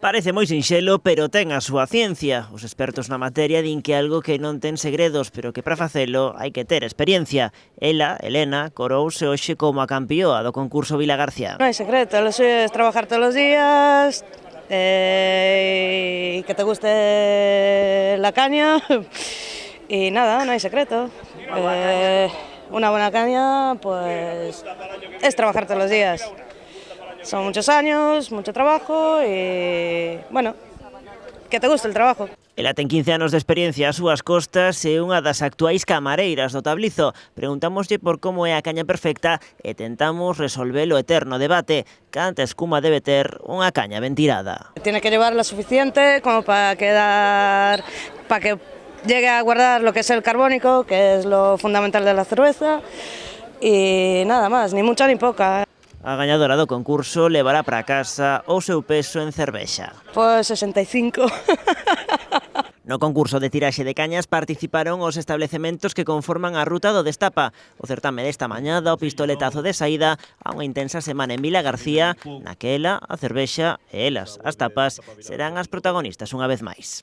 Parece moi sinxelo, pero ten a súa ciencia. Os expertos na materia din que algo que non ten segredos, pero que para facelo hai que ter experiencia. Ela, Elena, corouse hoxe como a campioa do concurso Vila García. No hai secreto, lo suyo es trabajar todos los días, y que te guste la caña y nada, no hay secreto. Una buena caña pues es trabajar todos los días. Son muchos años, mucho trabajo y, bueno, que te guste el trabajo. Ela ten 15 anos de experiencia ás súas costas e unha das actuais camareiras do Tablizo. Preguntámoslle por como é a caña perfecta e tentamos resolver o eterno debate: canta escuma debe ter unha caña ben tirada. Tiene que llevar lo suficiente como para que llegue a guardar lo que es el carbónico, que es lo fundamental de la cerveza, y nada más, ni mucha ni poca. A gañadora do concurso levará para casa o seu peso en cervexa. Pues 65. No concurso de tiraxe de cañas participaron os establecementos que conforman a ruta do Destapa. O certame desta mañá dá o pistoletazo de saída a unha intensa semana en Vila García, naquela a cervexa e elas, as tapas, serán as protagonistas unha vez máis.